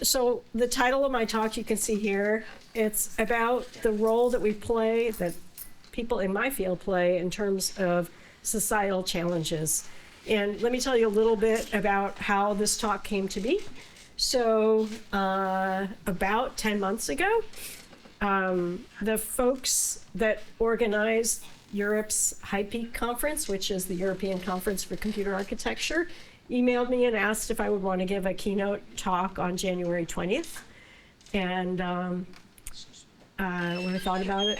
So the title of my talk you can see here, it's about the role that we play, that people in my field play in terms of societal challenges. And let me tell you a little bit about how this talk came to be. So about 10 months ago, the folks that organized Europe's HiPeak conference, which is the European Conference for Computer Architecture, emailed me and asked if I would want to give a keynote talk on January 20th. And when I thought about it,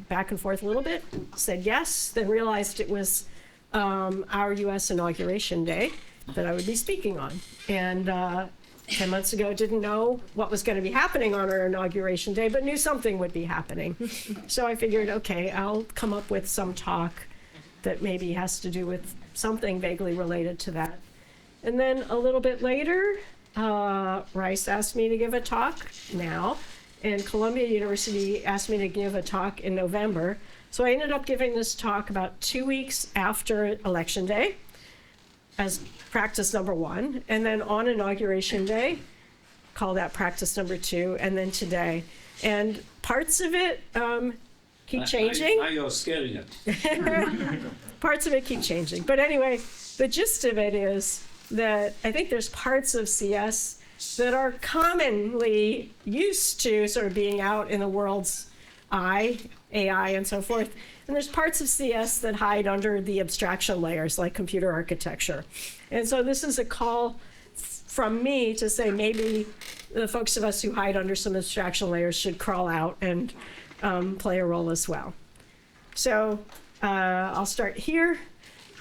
back and forth a little bit, said yes, then realized it was our U.S. inauguration day that I would be speaking on. And 10 months ago, didn't know what was going to be happening on our inauguration day, but knew something would be happening. So I figured, okay, I'll come up with some talk that maybe has to do with something vaguely related to that. And then a little bit later, Rice asked me to give a talk now, and Columbia University asked me to give a talk in November. So I ended up giving this talk about 2 weeks after Election Day as practice number 1, and then on Inauguration Day, call that practice number 2, and then today. And parts of it keep changing. You're scaring it. Parts of it keep changing. But anyway, the gist of it is that I think there's parts of CS that are commonly used to sort of being out in the world's eye, AI and so forth. And there's parts of CS that hide under the abstraction layers, like computer architecture. And so this is a call from me to say maybe the folks of us who hide under some abstraction layers should crawl out and play a role as well. So I'll start here.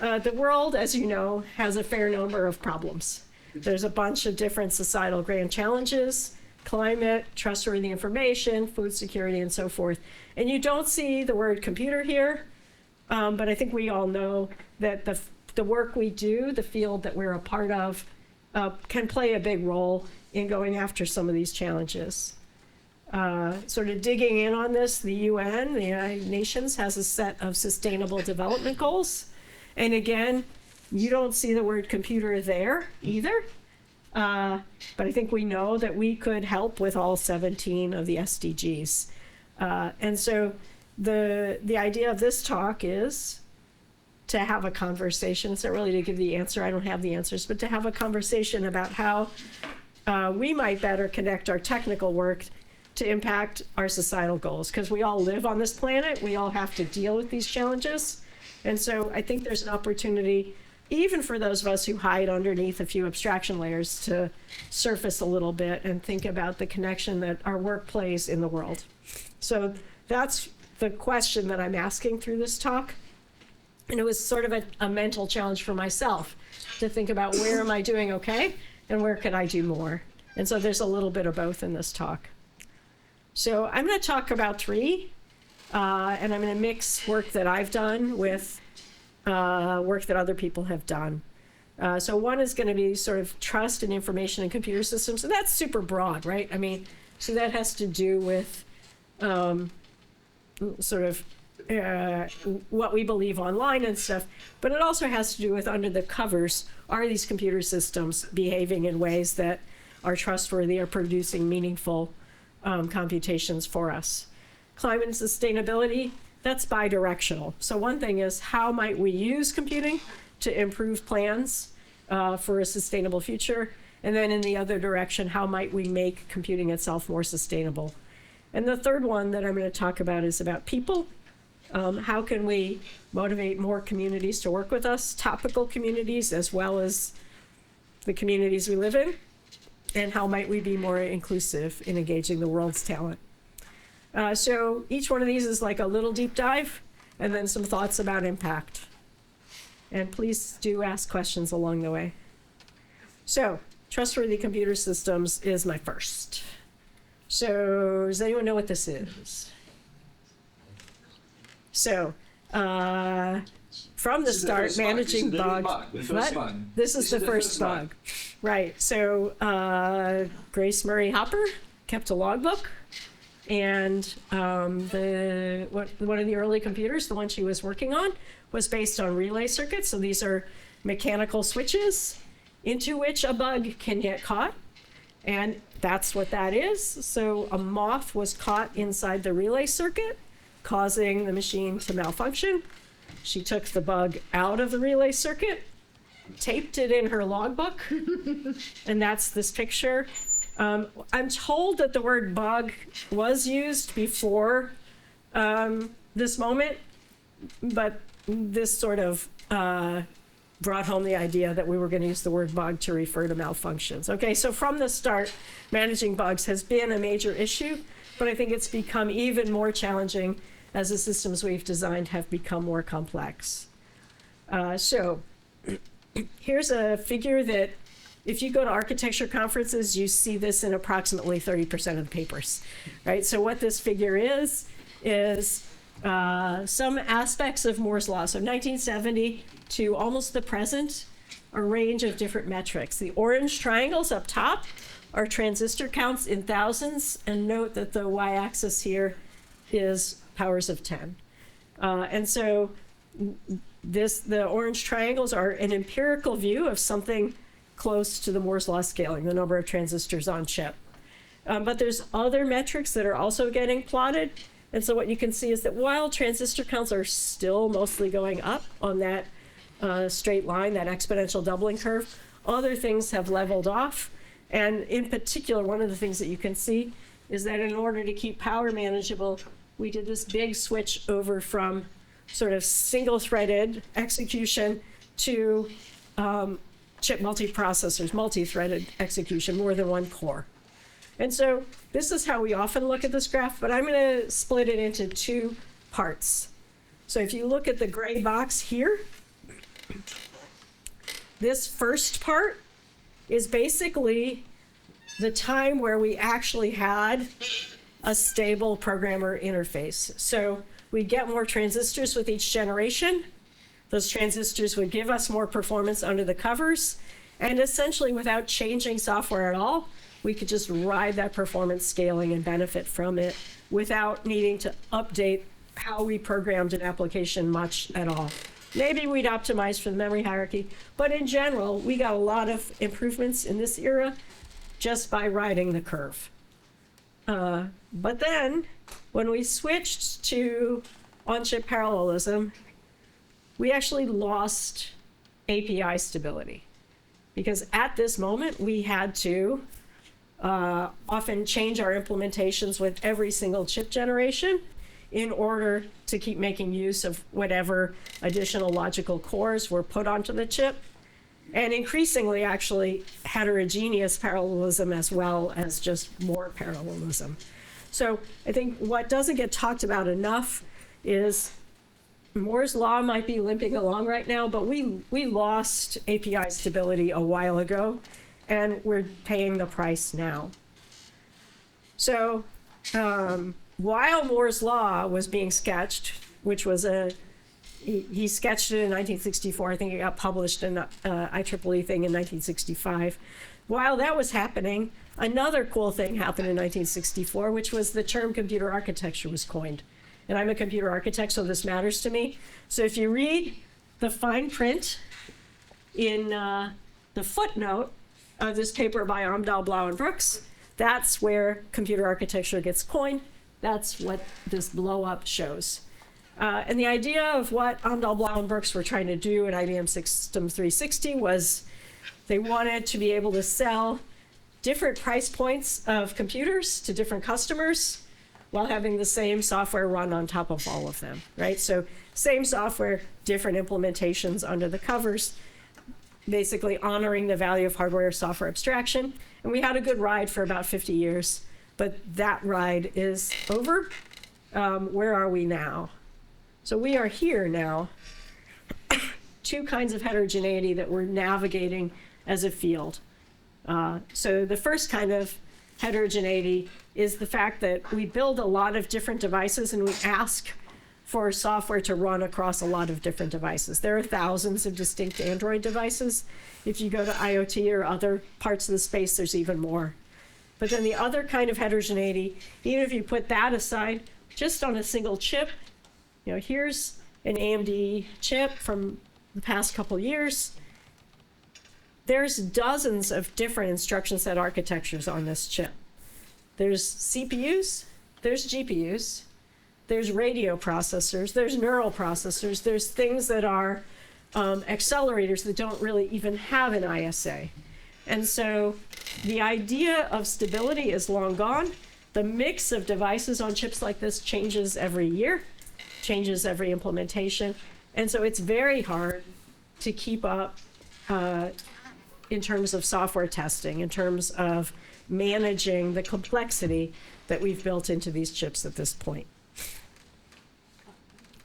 The world, as you know, has a fair number of problems. There's a bunch of different societal grand challenges: climate, trustworthy information, food security, and so forth. And you don't see the word computer here, but I think we all know that the work we do, the field that we're a part of, can play a big role in going after some of these challenges. Sort of digging in on this, the UN, the United Nations, has a set of sustainable development goals. And again, you don't see the word computer there either. But I think we know that we could help with all 17 of the SDGs. And so the idea of this talk is to have a conversation. It's not really to give the answer, I don't have the answers, but to have a conversation about how we might better connect our technical work to impact our societal goals. Because we all live on this planet, we all have to deal with these challenges. And so I think there's an opportunity, even for those of us who hide underneath a few abstraction layers, to surface a little bit and think about the connection that our work plays in the world. So that's the question that I'm asking through this talk. And it was sort of a mental challenge for myself to think about where am I doing okay and where could I do more. And so there's a little bit of both in this talk. So I'm going to talk about 3, and I'm going to mix work that I've done with work that other people have done. So one is going to be sort of trust in information and computer systems, and that's super broad, right? I mean, so that has to do with sort of what we believe online and stuff, but it also has to do with under the covers, are these computer systems behaving in ways that are trustworthy or producing meaningful computations for us? Climate and sustainability, that's bidirectional. So one thing is, how might we use computing to improve plans for a sustainable future? And then in the other direction, how might we make computing itself more sustainable? And the third one that I'm going to talk about is about people. How can we motivate more communities to work with us, topical communities as well as the communities we live in? And how might we be more inclusive in engaging the world's talent? So each one of these is like a little deep dive, and then some thoughts about impact. And please do ask questions along the way. So trustworthy computer systems is my first. So does anyone know what this is? So from the start, managing bugs. This is the first bug. Right. So Grace Murray Hopper kept a logbook. And one of the early computers, the one she was working on, was based on relay circuits. So these are mechanical switches into which a bug can get caught. And that's what that is. So a moth was caught inside the relay circuit, causing the machine to malfunction. She took the bug out of the relay circuit, taped it in her logbook, and that's this picture. I'm told that the word bug was used before this moment, but this sort of brought home the idea that we were going to use the word bug to refer to malfunctions. Okay, so from the start, managing bugs has been a major issue, but I think it's become even more challenging as the systems we've designed have become more complex. So here's a figure that if you go to architecture conferences, you see this in approximately 30% of the papers, right? So what this figure is some aspects of Moore's law. So 1970 to almost the present, a range of different metrics. The orange triangles up top are transistor counts in thousands, and note that the y-axis here is powers of 10. And so the orange triangles are an empirical view of something close to the Moore's law scaling, the number of transistors on chip. But there's other metrics that are also getting plotted. And so what you can see is that while transistor counts are still mostly going up on that straight line, that exponential doubling curve, other things have leveled off. And in particular, one of the things that you can see is that in order to keep power manageable, we did this big switch over from sort of single-threaded execution to chip multiprocessors, multi-threaded execution, more than one core. And so this is how we often look at this graph, but I'm going to split it into two parts. So if you look at the gray box here, this first part is basically the time where we actually had a stable programmer interface. So we get more transistors with each generation. Those transistors would give us more performance under the covers. And essentially, without changing software at all, we could just ride that performance scaling and benefit from it without needing to update how we programmed an application much at all. Maybe we'd optimize for the memory hierarchy, but in general, we got a lot of improvements in this era just by riding the curve. But then, when we switched to on-chip parallelism, we actually lost API stability. Because at this moment, we had to often change our implementations with every single chip generation in order to keep making use of whatever additional logical cores were put onto the chip. And increasingly, actually, heterogeneous parallelism as well as just more parallelism. So I think what doesn't get talked about enough is Moore's law might be limping along right now, but we lost API stability a while ago, and we're paying the price now. So while Moore's law was being sketched, which was he sketched it in 1964, I think it got published in IEEE thing in 1965. While that was happening, another cool thing happened in 1964, which was the term computer architecture was coined. And I'm a computer architect, so this matters to me. So if you read the fine print in the footnote of this paper by Amdahl, Blau, and Brooks, that's where computer architecture gets coined. That's what this blow up shows. And the idea of what Amdahl, Blau, and Brooks were trying to do at IBM System 360 was they wanted to be able to sell different price points of computers to different customers while having the same software run on top of all of them, right? So same software, different implementations under the covers, basically honoring the value of hardware software abstraction. And we had a good ride for about 50 years, but that ride is over. Where are we now? So we are here now. Two kinds of heterogeneity that we're navigating as a field. So the first kind of heterogeneity is the fact that we build a lot of different devices and we ask for software to run across a lot of different devices. There are thousands of distinct Android devices. If you go to IoT or other parts of the space, there's even more. But then the other kind of heterogeneity, even if you put that aside, just on a single chip, you know, here's an AMD chip from the past couple years. there's dozens of different instruction set architectures on this chip. There's CPUs, there's GPUs, there's radio processors, there's neural processors, there's things that are accelerators that don't really even have an ISA. And so the idea of stability is long gone. The mix of devices on chips like this changes every year, changes every implementation. And so it's very hard to keep up in terms of software testing, in terms of managing the complexity that we've built into these chips at this point.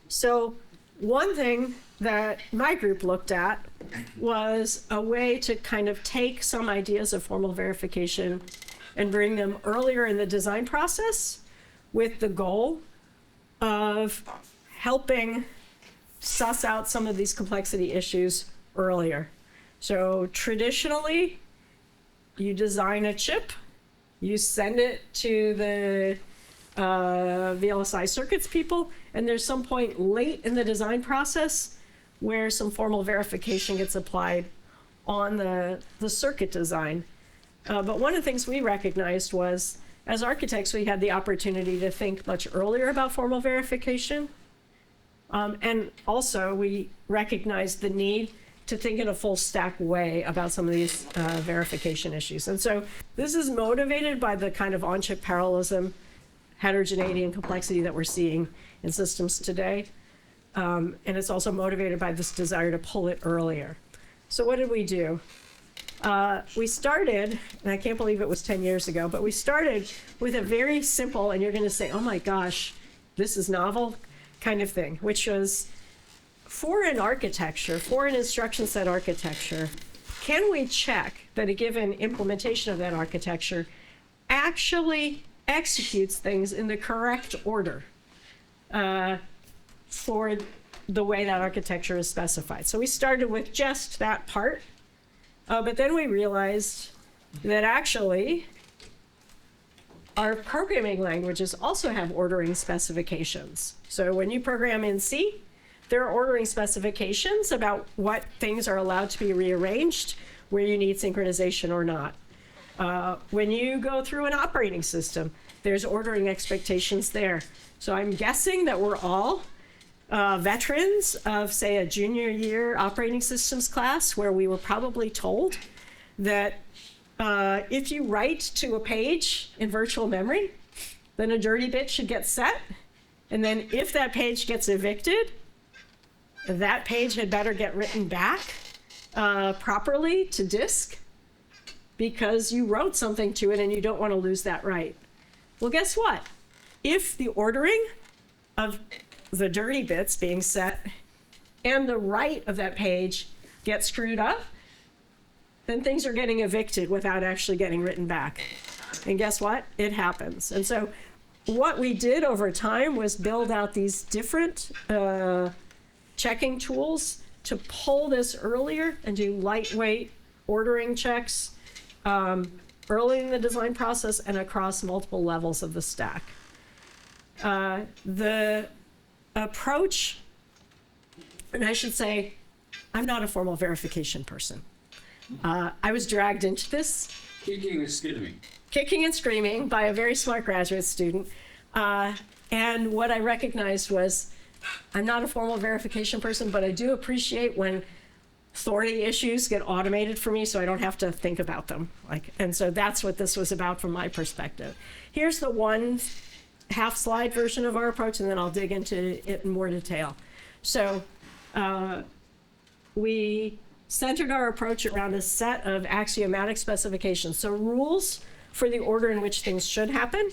So one thing that my group looked at was a way to kind of take some ideas of formal verification and bring them earlier in the design process with the goal of helping suss out some of these complexity issues earlier. So traditionally, you design a chip, you send it to the VLSI circuits people, and there's some point late in the design process where some formal verification gets applied on the circuit design. But one of the things we recognized was, as architects, we had the opportunity to think much earlier about formal verification. And also, we recognized the need to think in a full stack way about some of these verification issues. And so this is motivated by the kind of on-chip parallelism, heterogeneity, and complexity that we're seeing in systems today. And it's also motivated by this desire to pull it earlier. So what did we do? We started, and I can't believe it was 10 years ago, but we started with a very simple, and you're going to say, oh my gosh, this is novel, kind of thing, which was, for an architecture, for an instruction set architecture, can we check that a given implementation of that architecture actually executes things in the correct order for the way that architecture is specified? So we started with just that part, but then we realized that actually our programming languages also have ordering specifications. So when you program in C, there are ordering specifications about what things are allowed to be rearranged, where you need synchronization or not. When you go through an operating system, there's ordering expectations there. So I'm guessing that we're all veterans of, say, a junior year operating systems class, where we were probably told that if you write to a page in virtual memory, then a dirty bit should get set. And then if that page gets evicted, that page had better get written back properly to disk, because you wrote something to it and you don't want to lose that right. Well, guess what? If the ordering of the dirty bits being set and the right of that page get screwed up, then things are getting evicted without actually getting written back. And guess what? It happens. And so what we did over time was build out these different checking tools to pull this earlier and do lightweight ordering checks early in the design process and across multiple levels of the stack. The approach, and I should say, I'm not a formal verification person. I was dragged into this. Kicking and screaming. Kicking and screaming by a very smart graduate student. And what I recognized was, I'm not a formal verification person, but I do appreciate when authority issues get automated for me so I don't have to think about them. And so that's what this was about from my perspective. Here's the one half slide version of our approach, and then I'll dig into it in more detail. So we centered our approach around a set of axiomatic specifications, so rules for the order in which things should happen,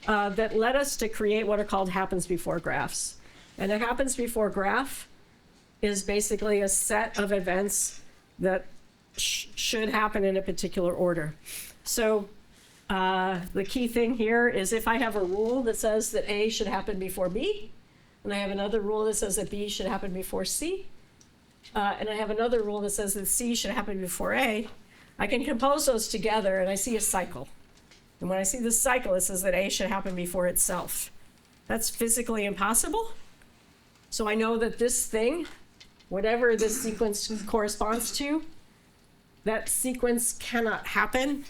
that led us to create what are called happens before graphs. And a happens before graph is basically a set of events that should happen in a particular order. So the key thing here is, if I have a rule that says that A should happen before B, and I have another rule that says that B should happen before C, and I have another rule that says that C should happen before A, I can compose those together and I see a cycle. And when I see this cycle, it says that A should happen before itself. That's physically impossible. So I know that this thing, whatever this sequence corresponds to, that sequence cannot happen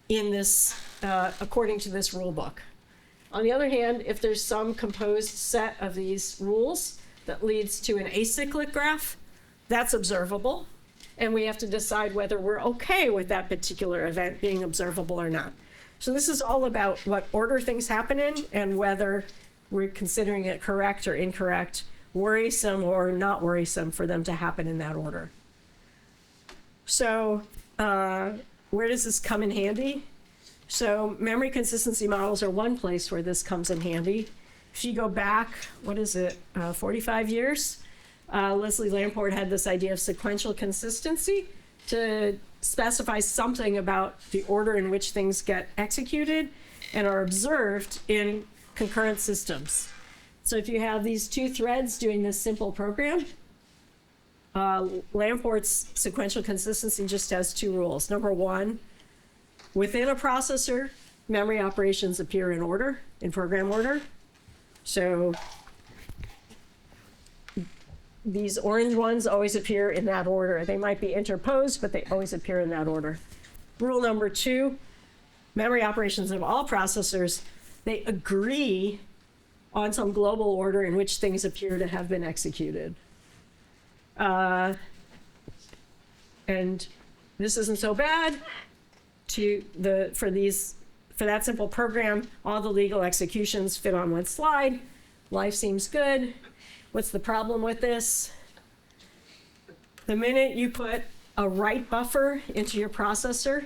in this, according to this rule book. On the other hand, if there's some composed set of these rules that leads to an acyclic graph, that's observable, and we have to decide whether we're okay with that particular event being observable or not. So this is all about what order things happen in and whether we're considering it correct or incorrect, worrisome or not worrisome for them to happen in that order. So where does this come in handy? So memory consistency models are one place where this comes in handy. If you go back, 45 years, Leslie Lamport had this idea of sequential consistency to specify something about the order in which things get executed and are observed in concurrent systems. So if you have these two threads doing this simple program, Lamport's sequential consistency just has two rules. Number one, within a processor, memory operations appear in order, in program order. So these orange ones always appear in that order. They might be interposed, but they always appear in that order. Rule number two, memory operations of all processors, they agree on some global order in which things appear to have been executed. And this isn't so bad. For that simple program, all the legal executions fit on one slide. Life seems good. What's the problem with this? The minute you put a write buffer into your processor,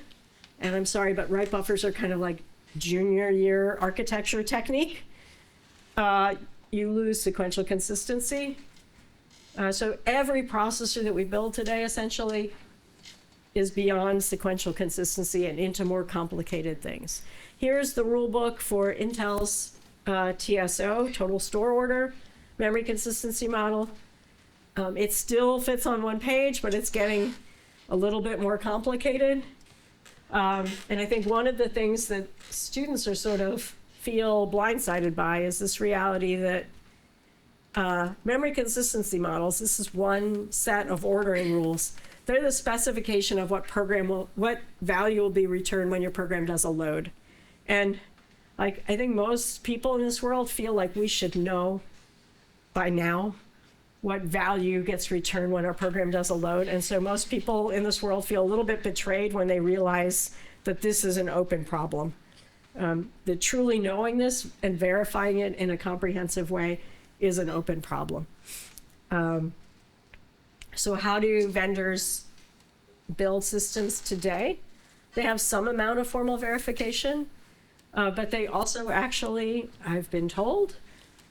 and I'm sorry, but write buffers are kind of like junior year architecture technique, you lose sequential consistency. So every processor that we build today essentially is beyond sequential consistency and into more complicated things. Here's the rule book for Intel's TSO, total store order, memory consistency model. It still fits on one page, but it's getting a little bit more complicated. And I think one of the things that students are sort of feel blindsided by is this reality that memory consistency models, this is one set of ordering rules. They're the specification of what value will be returned when your program does a load. And I think most people in this world feel like we should know by now what value gets returned when our program does a load. And so most people in this world feel a little bit betrayed when they realize that this is an open problem. That truly knowing this and verifying it in a comprehensive way is an open problem. So how do vendors build systems today? They have some amount of formal verification, but they also actually, I've been told,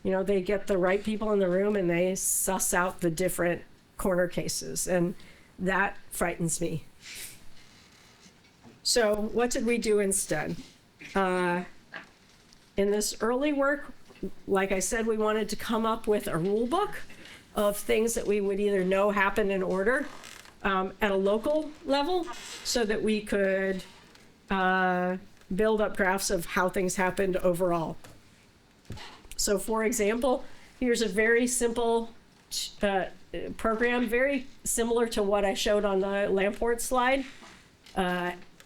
they get the right people in the room and they suss out the different corner cases, and that frightens me. So what did we do instead? In this early work, like I said, we wanted to come up with a rule book of things that we would either know happen in order at a local level so that we could build up graphs of how things happened overall. So for example, here's a very simple program, very similar to what I showed on the Lamport slide.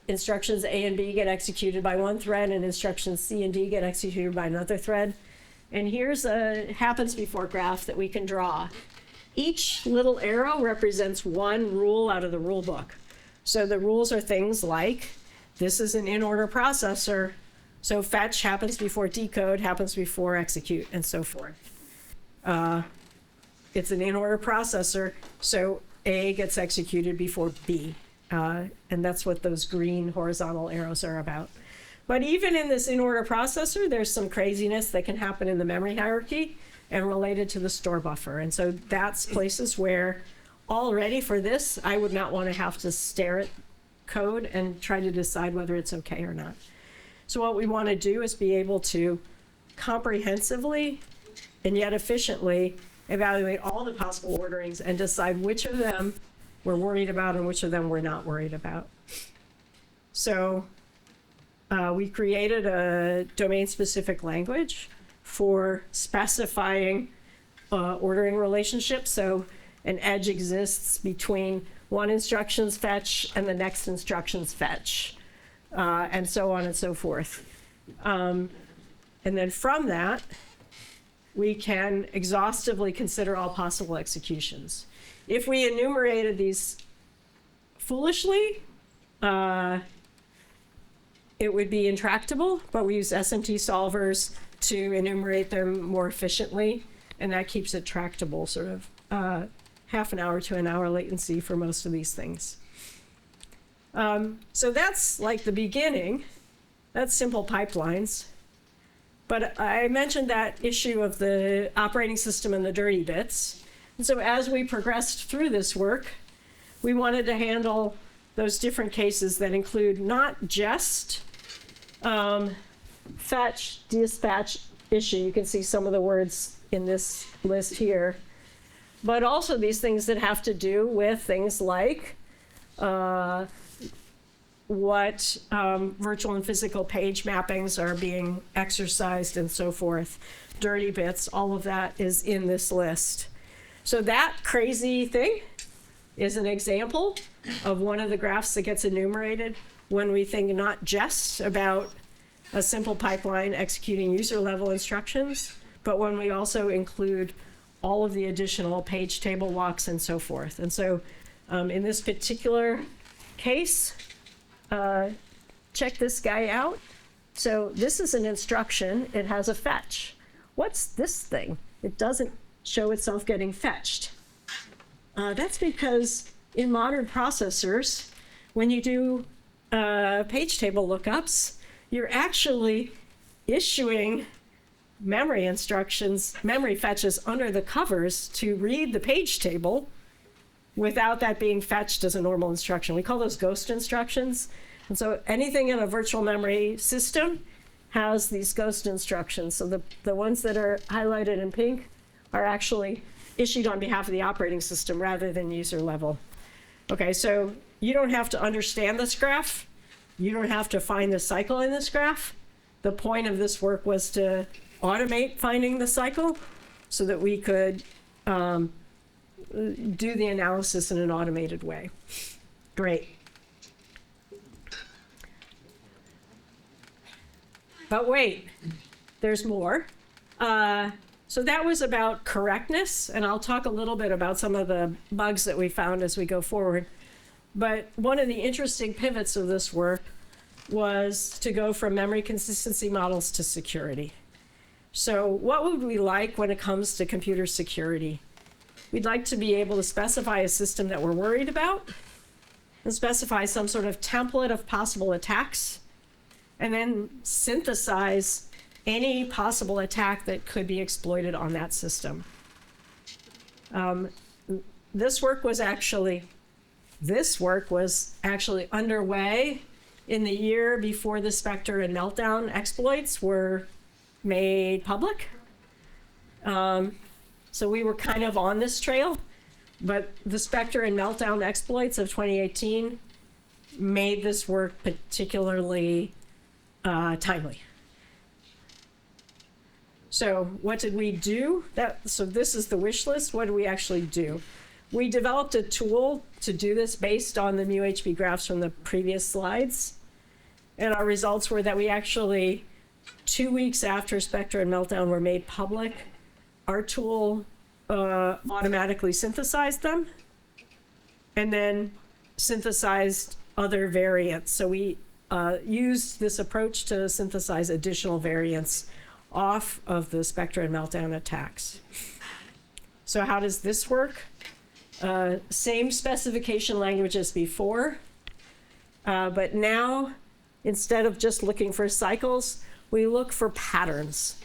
Instructions A and B get executed by one thread, and instructions C and D get executed by another thread. And here's a happens before graph that we can draw. Each little arrow represents one rule out of the rule book. So the rules are things like, this is an in-order processor, so fetch happens before decode, happens before execute, and so forth. It's an in-order processor, so A gets executed before B. And that's what those green horizontal arrows are about. But even in this in-order processor, there's some craziness that can happen in the memory hierarchy and related to the store buffer. And so that's places where already for this, I would not want to have to stare at code and try to decide whether it's okay or not. So what we want to do is be able to comprehensively and yet efficiently evaluate all the possible orderings and decide which of them we're worried about and which of them we're not worried about. So we created a domain-specific language for specifying ordering relationships. So an edge exists between one instruction's fetch and the next instruction's fetch, and so on and so forth. And then from that, we can exhaustively consider all possible executions. If we enumerated these foolishly, it would be intractable, but we use SMT solvers to enumerate them more efficiently, and that keeps it tractable, sort of half an hour to an hour latency for most of these things. So that's like the beginning. That's simple pipelines. But I mentioned that issue of the operating system and the dirty bits. And so as we progressed through this work, we wanted to handle those different cases that include not just fetch, dispatch, issue. You can see some of the words in this list here. But also these things that have to do with things like what virtual and physical page mappings are being exercised and so forth. Dirty bits, all of that is in this list. So that crazy thing is an example of one of the graphs that gets enumerated when we think not just about a simple pipeline executing user level instructions, but when we also include all of the additional page table walks and so forth. And so in this particular case, check this guy out. So this is an instruction. It has a fetch. What's this thing? It doesn't show itself getting fetched. That's because in modern processors, when you do page table lookups, you're actually issuing memory instructions, memory fetches under the covers to read the page table without that being fetched as a normal instruction. We call those ghost instructions. And so anything in a virtual memory system has these ghost instructions. So the ones that are highlighted in pink are actually issued on behalf of the operating system rather than user level. Okay, so you don't have to understand this graph. You don't have to find the cycle in this graph. The point of this work was to automate finding the cycle so that we could do the analysis in an automated way. Great. But wait, there's more. So that was about correctness, and I'll talk a little bit about some of the bugs that we found as we go forward. But one of the interesting pivots of this work was to go from memory consistency models to security. So what would we like when it comes to computer security? We'd like to be able to specify a system that we're worried about and specify some sort of template of possible attacks, and then synthesize any possible attack that could be exploited on that system. This work was actually underway in the year before the Spectre and Meltdown exploits were made public. So we were kind of on this trail, but the Spectre and Meltdown exploits of 2018 made this work particularly timely. So what did we do? So this is the wish list. What did we actually do? We developed a tool to do this based on the mu-HB graphs from the previous slides. And our results were that we actually, 2 weeks after Spectre and Meltdown were made public, our tool automatically synthesized them and then synthesized other variants. So we used this approach to synthesize additional variants off of the Spectre and Meltdown attacks. So how does this work? Same specification language as before, but now instead of just looking for cycles, we look for patterns.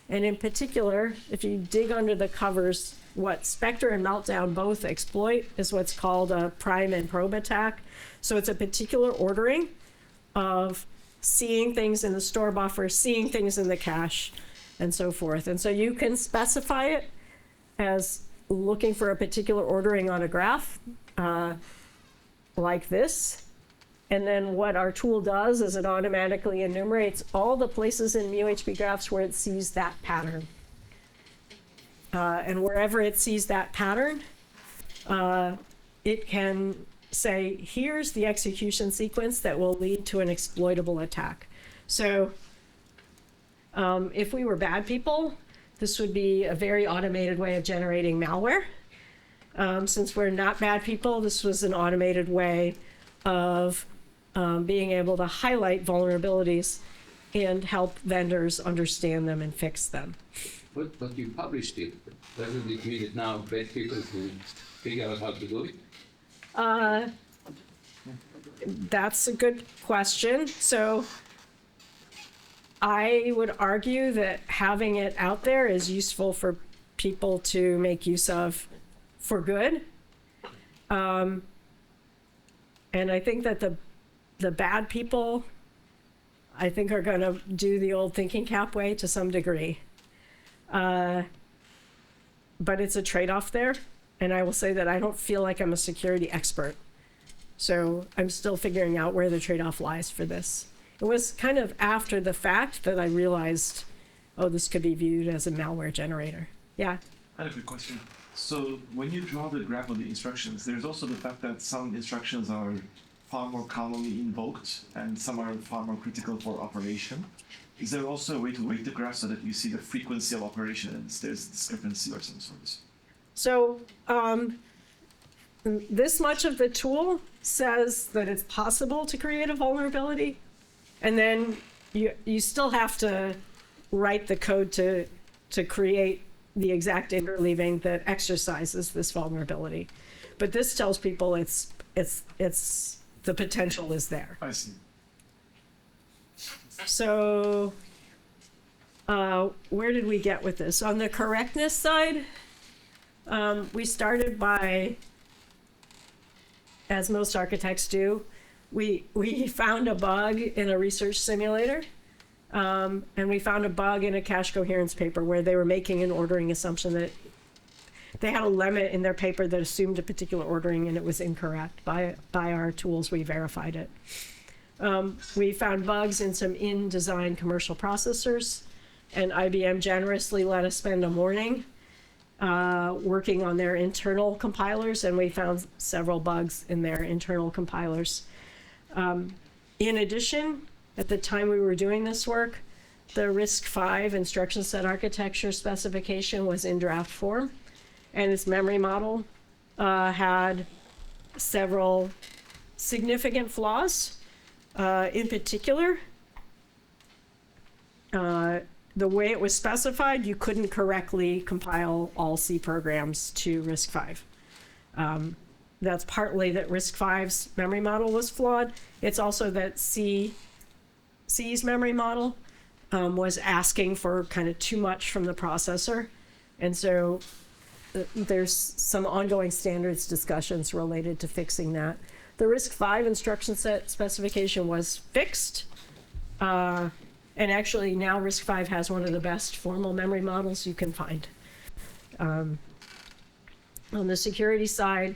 And in particular, if you dig under the covers, what Spectre and Meltdown both exploit is what's called a prime and probe attack. So it's a particular ordering of seeing things in the store buffer, seeing things in the cache, and so forth. And so you can specify it as looking for a particular ordering on a graph, like this. And then what our tool does is it automatically enumerates all the places in mu-HB graphs where it sees that pattern. And wherever it sees that pattern, it can say, here's the execution sequence that will lead to an exploitable attack. So if we were bad people, this would be a very automated way of generating malware. Since we're not bad people, this was an automated way of being able to highlight vulnerabilities and help vendors understand them and fix them. But you published it. Doesn't it mean that now bad people can figure out how to do it? That's a good question. So I would argue that having it out there is useful for people to make use of for good. And I think that the bad people, I think, are going to do the old thinking cap way to some degree. But it's a trade-off there. And I will say that I don't feel like I'm a security expert. So I'm still figuring out where the trade-off lies for this. It was kind of after the fact that I realized, oh, this could be viewed as a malware generator. Yeah. I had a quick question. So when you draw the graph of the instructions, there's also the fact that some instructions are far more commonly invoked and some are far more critical for operation. Is there also a way to weight the graph so that you see the frequency of operations, there's discrepancy or some sort? So this much of the tool says that it's possible to create a vulnerability. And then you still have to write the code to create the exact interleaving that exercises this vulnerability. But this tells people it's the potential is there. I see. So where did we get with this? On the correctness side, we started by, as most architects do, we found a bug in a research simulator, and we found a bug in a cache coherence paper where they were making an ordering assumption that they had a limit in their paper that assumed a particular ordering, and it was incorrect. By our tools, we verified it. We found bugs in some in-design commercial processors, and IBM generously let us spend a morning working on their internal compilers, and we found several bugs in their internal compilers. In addition, at the time we were doing this work, the RISC-V instruction set architecture specification was in draft form, and its memory model had several significant flaws. In particular, the way it was specified, you couldn't correctly compile all C programs to RISC-V. That's partly that RISC-V's memory model was flawed. It's also that C's memory model was asking for kind of too much from the processor. And so there's some ongoing standards discussions related to fixing that. The RISC-V instruction set specification was fixed. And actually now RISC-V has one of the best formal memory models you can find. On the security side,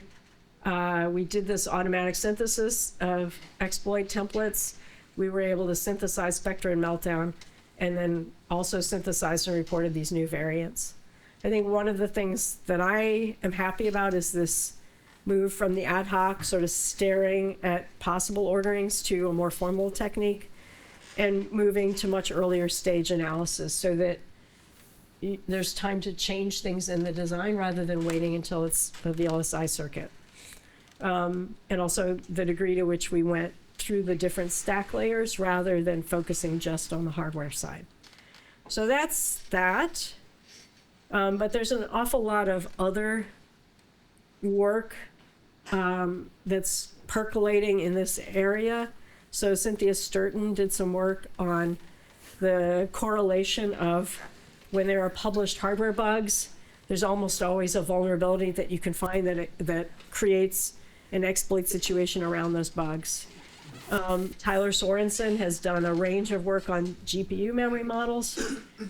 we did this automatic synthesis of exploit templates. We were able to synthesize Spectre and Meltdown, and then also synthesized and reported these new variants. I think one of the things that I am happy about is this move from the ad hoc sort of staring at possible orderings to a more formal technique, and moving to much earlier stage analysis so that there's time to change things in the design rather than waiting until it's a VLSI circuit. And also the degree to which we went through the different stack layers rather than focusing just on the hardware side. So that's that. But there's an awful lot of other work that's percolating in this area. So Cynthia Sturton did some work on the correlation of when there are published hardware bugs, there's almost always a vulnerability that you can find that creates an exploit situation around those bugs. Tyler Sorensen has done a range of work on GPU memory models,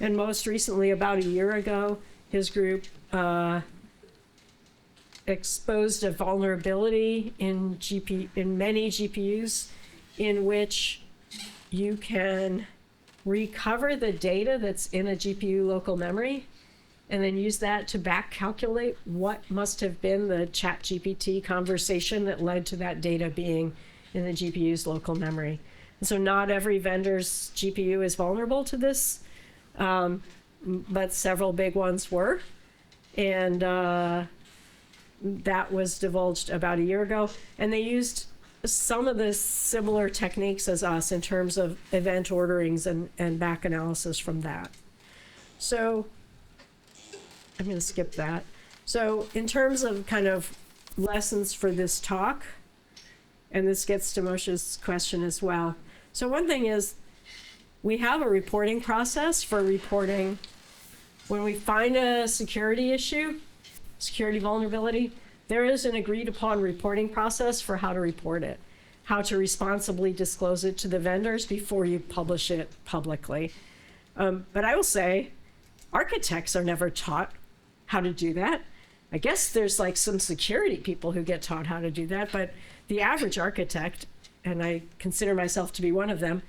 and most recently, about a year ago, his group exposed a vulnerability in many GPUs in which you can recover the data that's in a GPU local memory and then use that to back calculate what must have been the ChatGPT conversation that led to that data being in the GPU's local memory. And so not every vendor's GPU is vulnerable to this, but several big ones were. And that was divulged about a year ago. And they used some of the similar techniques as us in terms of event orderings and back analysis from that. So I'm going to skip that. So in terms of kind of lessons for this talk, and this gets to Moshe's question as well. So one thing is we have a reporting process for reporting when we find a security issue, security vulnerability. There is an agreed upon reporting process for how to report it, how to responsibly disclose it to the vendors before you publish it publicly. But I will say, architects are never taught how to do that. I guess there's like some security people who get taught how to do that, but the average architect, and I consider myself to be one of them,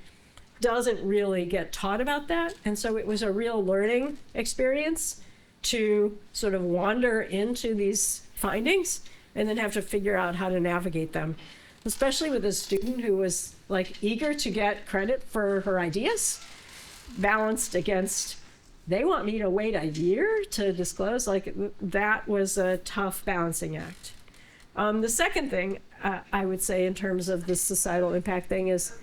doesn't really get taught about that. And so it was a real learning experience to sort of wander into these findings and then have to figure out how to navigate them, especially with a student who was like eager to get credit for her ideas, balanced against they want me to wait a year to disclose. Like that was a tough balancing act. The second thing I would say in terms of the societal impact thing is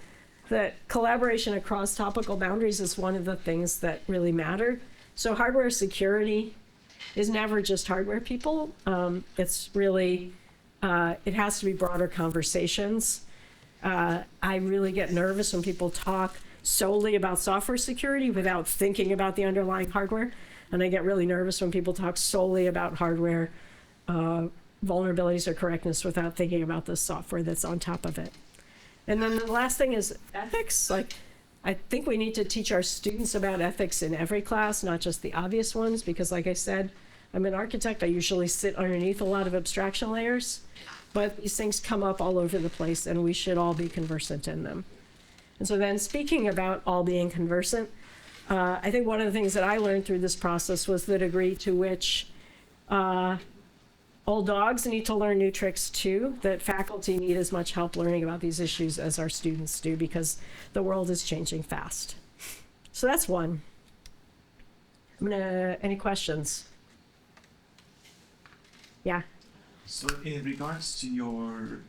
that collaboration across topical boundaries is one of the things that really matter. So hardware security is never just hardware people. It's really, it has to be broader conversations. I really get nervous when people talk solely about software security without thinking about the underlying hardware. And I get really nervous when people talk solely about hardware vulnerabilities or correctness without thinking about the software that's on top of it. And then the last thing is ethics. Like, I think we need to teach our students about ethics in every class, not just the obvious ones, because like I said, I'm an architect. I usually sit underneath a lot of abstraction layers, but these things come up all over the place and we should all be conversant in them. And so then speaking about all being conversant, I think one of the things that I learned through this process was the degree to which old dogs need to learn new tricks too, that faculty need as much help learning about these issues as our students do because the world is changing fast. So that's one. Any questions? Yeah. So in regards to your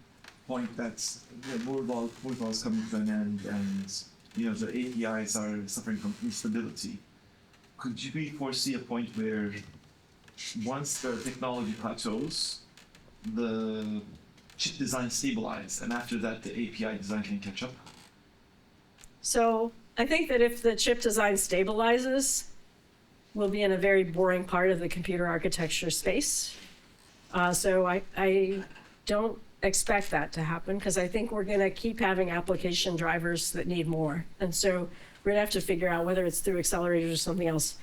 point that the Moodle is coming to an end and the APIs are suffering from instability, could you foresee a point where once the technology plateaus, the chip design stabilizes, and after that the API design can catch up? So I think that if the chip design stabilizes, we'll be in a very boring part of the computer architecture space. So I don't expect that to happen because I think we're going to keep having application drivers that need more. And so we're going to have to figure out whether it's through accelerators or something else.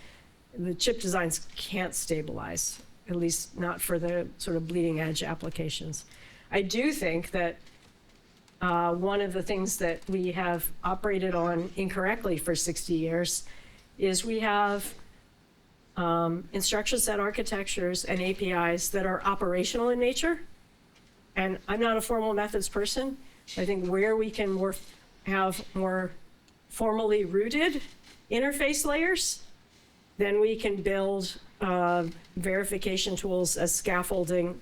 The chip designs can't stabilize, at least not for the sort of bleeding edge applications. I do think that one of the things that we have operated on incorrectly for 60 years is we have instruction set architectures and APIs that are operational in nature. And I'm not a formal methods person. I think where we can have more formally rooted interface layers, then we can build verification tools as scaffolding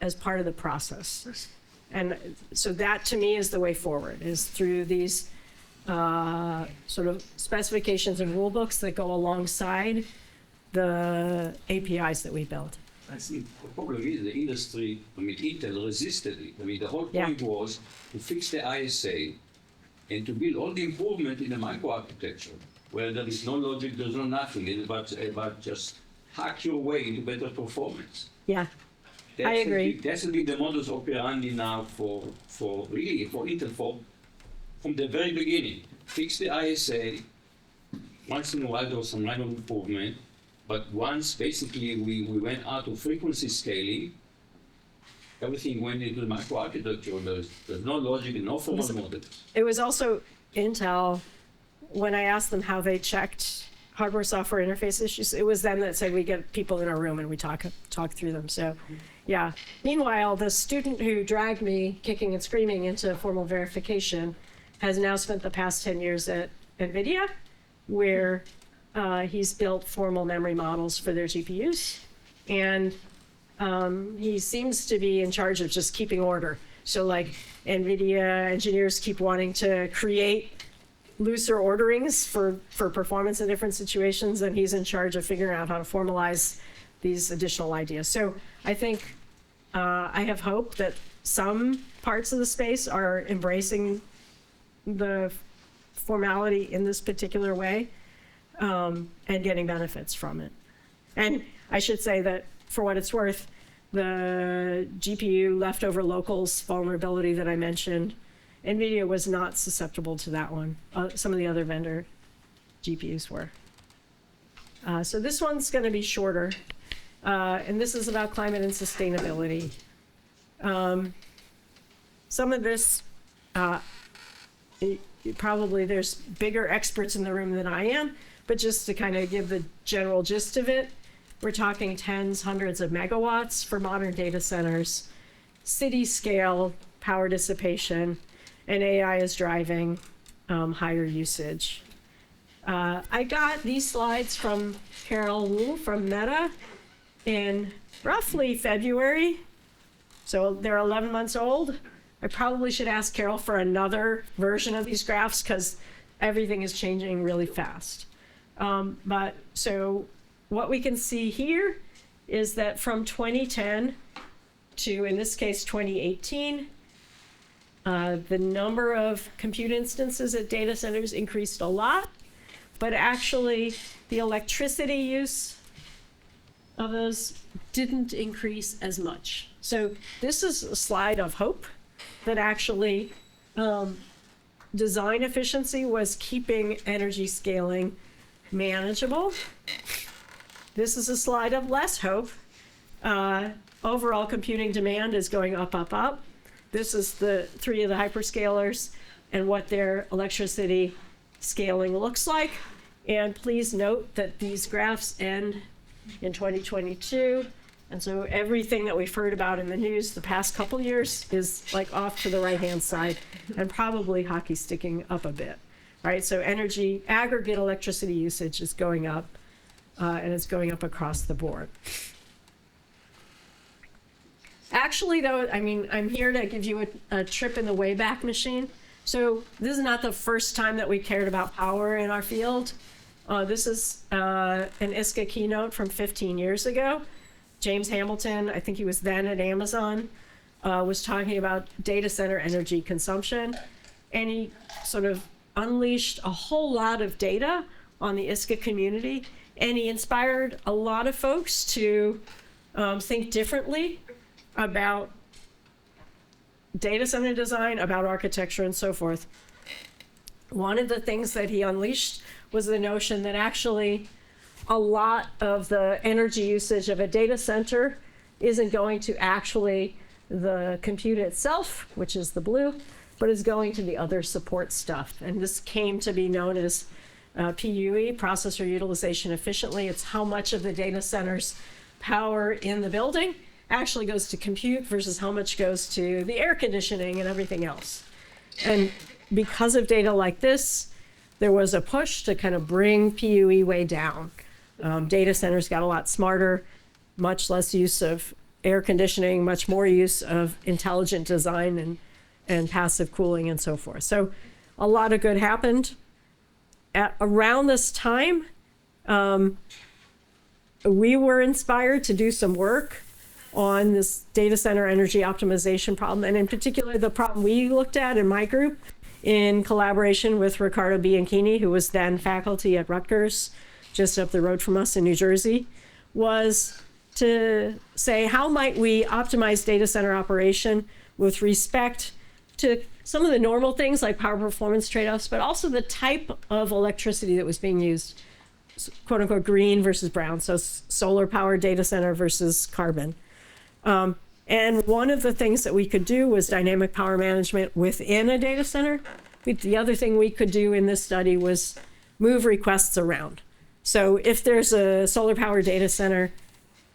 as part of the process. And so that to me is the way forward, is through these sort of specifications and rule books that go alongside the APIs that we build. I see. The problem is the industry, Intel resisted it. The whole point was to fix the ISA and to build all the improvement in the microarchitecture, where there is no logic, there's no nothing. It's about just hack your way into better performance. Yeah, I agree. That's the modus operandi now for Intel from the very beginning. Fix the ISA. Once in a while there was some random improvement. But once basically we went out of frequency scaling, everything went into the microarchitecture. There's no logic and no formal models. It was also Intel, when I asked them how they checked hardware software interface issues. It was them that said we get people in our room and we talk through them. So yeah. Meanwhile, the student who dragged me kicking and screaming into formal verification has now spent the past 10 years at NVIDIA, where he's built formal memory models for their GPUs. And he seems to be in charge of just keeping order. So like NVIDIA engineers keep wanting to create looser orderings for performance in different situations, and he's in charge of figuring out how to formalize these additional ideas. So I think I have hope that some parts of the space are embracing the formality in this particular way and getting benefits from it. And I should say that, for what it's worth, the GPU leftover locals vulnerability that I mentioned, NVIDIA was not susceptible to that one. Some of the other vendor GPUs were. So this one's going to be shorter, and this is about climate and sustainability. Some of this, probably there's bigger experts in the room than I am, but just to kind of give the general gist of it, we're talking tens, hundreds of megawatts for modern data centers, city scale power dissipation, and AI is driving higher usage. I got these slides from Carol Wu from Meta in roughly February, so they're 11 months old. I probably should ask Carol for another version of these graphs because everything is changing really fast. But so what we can see here is that from 2010 to, in this case, 2018, the number of compute instances at data centers increased a lot, but actually the electricity use of those didn't increase as much. So this is a slide of hope that actually design efficiency was keeping energy scaling manageable. This is a slide of less hope. Overall computing demand is going up, up, up. This is the 3 of the hyperscalers and what their electricity scaling looks like. And please note that these graphs end in 2022. And so everything that we've heard about in the news the past couple years is like off to the right-hand side and probably hockey sticking up a bit, right? So energy, aggregate electricity usage is going up, and it's going up across the board. Actually, though, I mean, I'm here to give you a trip in the Wayback Machine. So this is not the first time that we cared about power in our field. This is an ISCA keynote from 15 years ago. James Hamilton, I think he was then at Amazon, was talking about data center energy consumption. And he sort of unleashed a whole lot of data on the ISCA community. And he inspired a lot of folks to think differently about data center design, about architecture, and so forth. One of the things that he unleashed was the notion that actually a lot of the energy usage of a data center isn't going to actually the compute itself, which is the blue, but is going to the other support stuff. And this came to be known as PUE, processor utilization efficiently. It's how much of the data center's power in the building actually goes to compute versus how much goes to the air conditioning and everything else. And because of data like this, there was a push to kind of bring PUE way down. Data centers got a lot smarter, much less use of air conditioning, much more use of intelligent design and passive cooling and so forth. So a lot of good happened. Around this time, we were inspired to do some work on this data center energy optimization problem, and in particular, the problem we looked at in my group in collaboration with Ricardo Bianchini, who was then faculty at Rutgers, just up the road from us in New Jersey, was to say, how might we optimize data center operation with respect to some of the normal things like power performance trade-offs, but also the type of electricity that was being used, quote unquote, green versus brown, so solar power data center versus carbon. And one of the things that we could do was dynamic power management within a data center. The other thing we could do in this study was move requests around. So if there's a solar power data center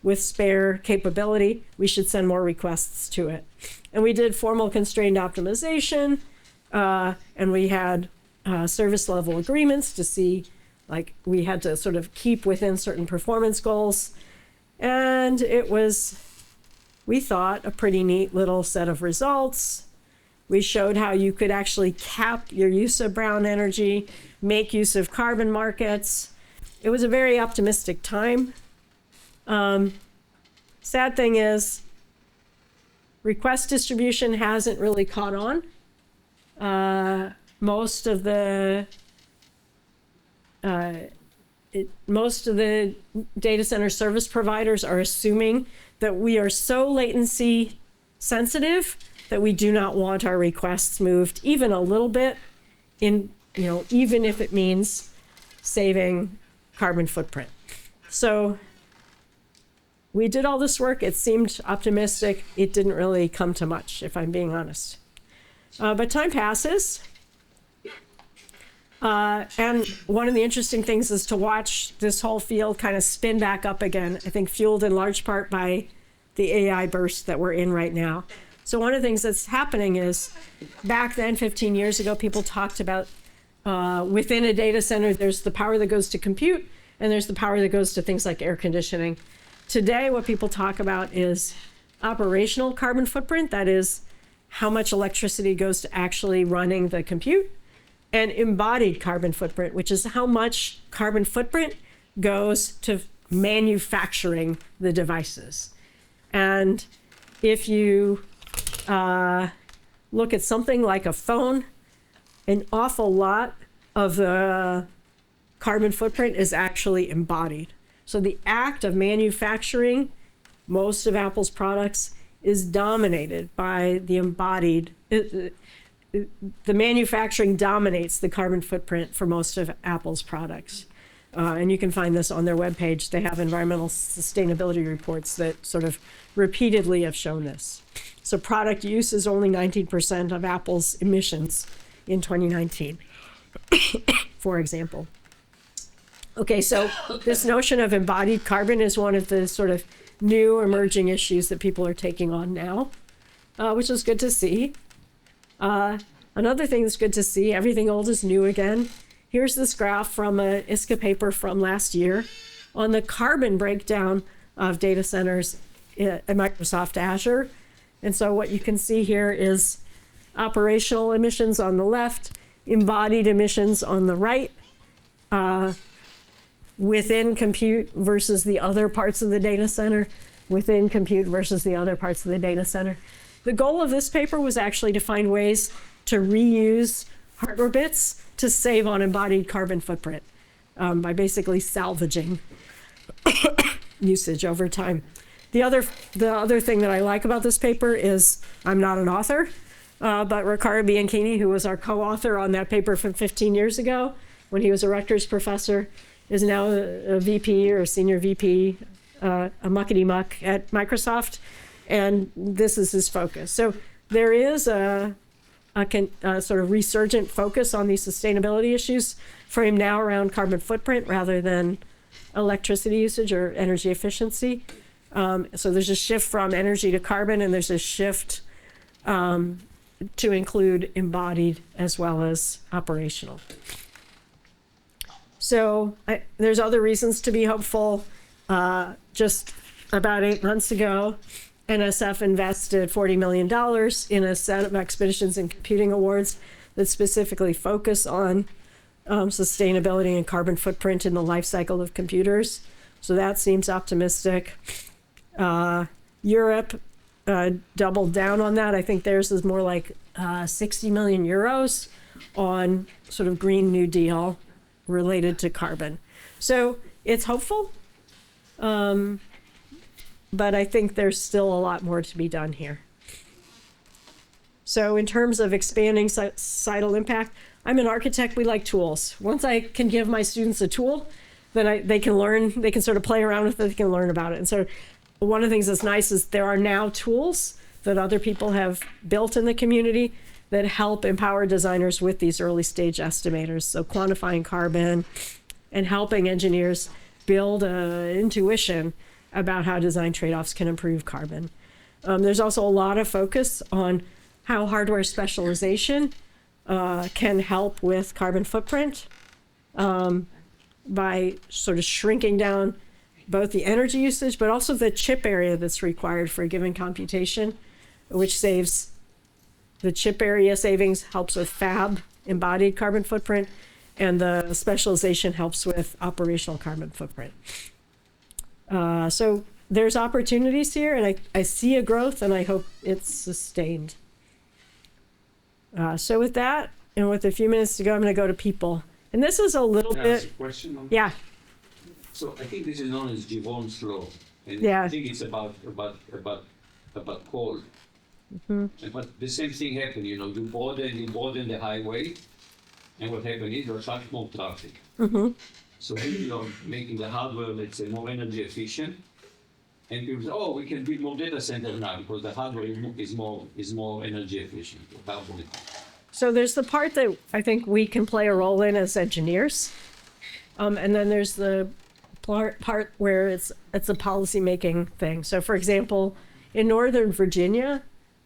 with spare capability, we should send more requests to it. And we did formal constrained optimization, and we had service level agreements to see, like, we had to sort of keep within certain performance goals. And it was, we thought, a pretty neat little set of results. We showed how you could actually cap your use of brown energy, make use of carbon markets. It was a very optimistic time. Sad thing is, request distribution hasn't really caught on. Most of the data center service providers are assuming that we are so latency sensitive that we do not want our requests moved even a little bit, in, even if it means saving carbon footprint. So we did all this work. It seemed optimistic. It didn't really come to much, if I'm being honest. But time passes. And one of the interesting things is to watch this whole field kind of spin back up again, I think fueled in large part by the AI burst that we're in right now. So one of the things that's happening is, back then, 15 years ago, people talked about within a data center, there's the power that goes to compute, and there's the power that goes to things like air conditioning. Today, what people talk about is operational carbon footprint, that is, how much electricity goes to actually running the compute, and embodied carbon footprint, which is how much carbon footprint goes to manufacturing the devices. And if you look at something like a phone, an awful lot of the carbon footprint is actually embodied. So the act of manufacturing most of Apple's products is dominated by the embodied. The manufacturing dominates the carbon footprint for most of Apple's products. And you can find this on their webpage. They have environmental sustainability reports that sort of repeatedly have shown this. So product use is only 19% of Apple's emissions in 2019, for example. Okay, so this notion of embodied carbon is one of the sort of new emerging issues that people are taking on now, which is good to see. Another thing that's good to see, everything old is new again. Here's this graph from a ISCA paper from last year on the carbon breakdown of data centers at Microsoft Azure. And so what you can see here is operational emissions on the left, embodied emissions on the right, within compute versus the other parts of the data center, within compute versus the other parts of the data center. The goal of this paper was actually to find ways to reuse hardware bits to save on embodied carbon footprint by basically salvaging usage over time. The other thing that I like about this paper is, I'm not an author, but Riccardo Bianchini, who was our co-author on that paper from 15 years ago when he was a Rutgers professor, is now a VP or a senior VP, a muckety-muck at Microsoft, and this is his focus. So there is a sort of resurgent focus on these sustainability issues for him now around carbon footprint rather than electricity usage or energy efficiency. So there's a shift from energy to carbon, and there's a shift to include embodied as well as operational. So there's other reasons to be hopeful. Just about 8 months ago, NSF invested $40 million in a set of expeditions and computing awards that specifically focus on sustainability and carbon footprint in the life cycle of computers. So that seems optimistic. Europe doubled down on that. I think theirs is more like 60 million euros on sort of Green New Deal related to carbon. So it's hopeful. But I think there's still a lot more to be done here. So in terms of expanding societal impact, I'm an architect, we like tools. Once I can give my students a tool, then they can learn, they can sort of play around with it, they can learn about it. And so one of the things that's nice is there are now tools that other people have built in the community that help empower designers with these early stage estimators. So quantifying carbon and helping engineers build an intuition about how design trade-offs can improve carbon. There's also a lot of focus on how hardware specialization can help with carbon footprint by sort of shrinking down both the energy usage, but also the chip area that's required for a given computation, which saves the chip area savings, helps with fab embodied carbon footprint, and the specialization helps with operational carbon footprint. So there's opportunities here, and I see a growth, and I hope it's sustained. So with that, and with a few minutes to go, I'm going to go to people. And this is a little Can I ask bit, a question on yeah, So I think this is known as Gibbon's law, and Yeah. I think it's about coal. But the same thing happened, you broaden the highway, and what happened is you attract more traffic. So you're making the hardware, let's say, more energy efficient, and people say, oh, we can build more data centers now because the hardware is more energy efficient. so there's the part that I think we can play a role in as engineers. And then there's the part where it's a policy-making thing. So for example, in Northern Virginia,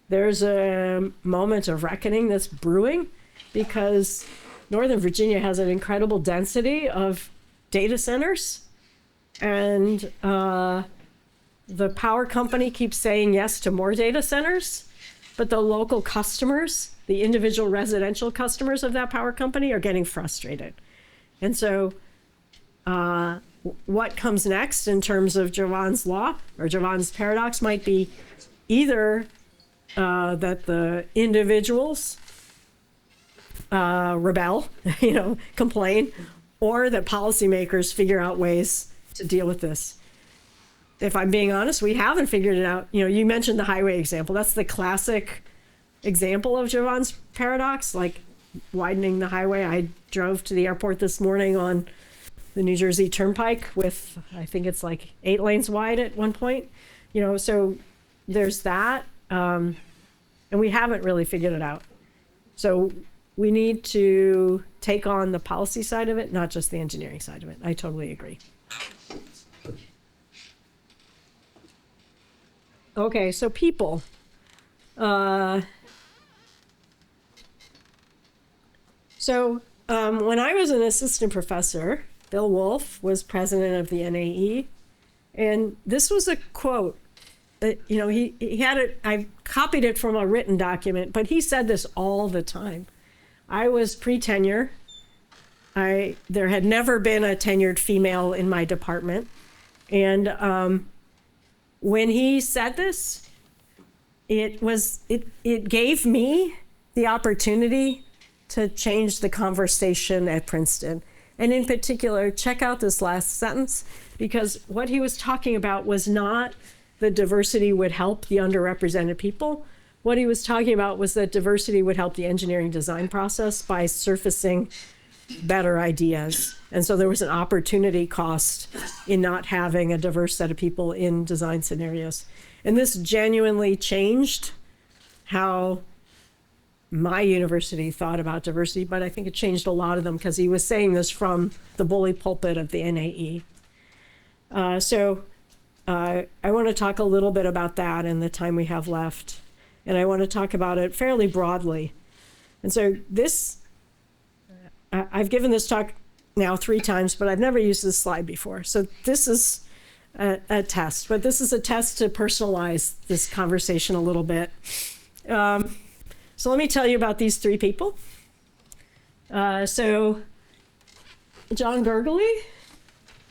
there's a moment of reckoning that's brewing because Northern Virginia has an incredible density of data centers, and the power company keeps saying yes to more data centers, but the local customers, the individual residential customers of that power company, are getting frustrated. And so what comes next in terms of Jevons law or Jevons paradox might be either that the individuals rebel, complain, or that policymakers figure out ways to deal with this. If I'm being honest, we haven't figured it out. You mentioned the highway example. That's the classic example of Jevons paradox, like widening the highway. I drove to the airport this morning on the New Jersey Turnpike with, I think it's like 8 lanes wide at one point. So there's that. And we haven't really figured it out. So we need to take on the policy side of it, not just the engineering side of it. I totally agree. Okay, so people. When I was an assistant professor, Bill Wolf was president of the NAE, and this was a quote. He had it. I copied it from a written document, but he said this all the time. I was pre-tenure. There had never been a tenured female in my department, and when he said this, it gave me the opportunity to change the conversation at Princeton. And in particular, check out this last sentence, because what he was talking about was not that diversity would help the underrepresented people. What he was talking about was that diversity would help the engineering design process by surfacing better ideas. And so there was an opportunity cost in not having a diverse set of people in design scenarios. And this genuinely changed how my university thought about diversity, but I think it changed a lot of them because he was saying this from the bully pulpit of the NAE. I want to talk a little bit about that in the time we have left. And I want to talk about it fairly broadly. And so I've given this talk now 3 times, but I've never used this slide before. So this is a test, but this is a test to personalize this conversation a little bit. So let me tell you about these 3 people. So John Gergely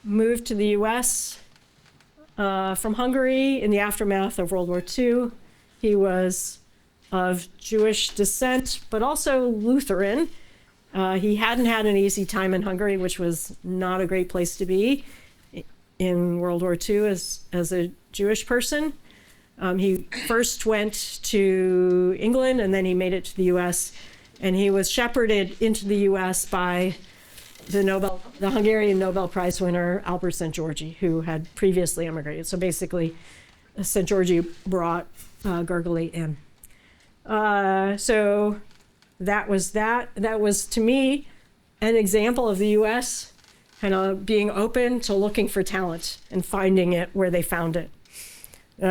moved to the US from Hungary in the aftermath of World War II. He was of Jewish descent, but also Lutheran. He hadn't had an easy time in Hungary, which was not a great place to be in World War II as a Jewish person. He first went to England, and then he made it to the US, and he was shepherded into the US by the Hungarian Nobel Prize winner Albert Szent-Györgyi, who had previously immigrated. So basically, Szent-Györgyi brought Gergely in. So that was, to me, an example of the US kind of being open to looking for talent and finding it where they found it.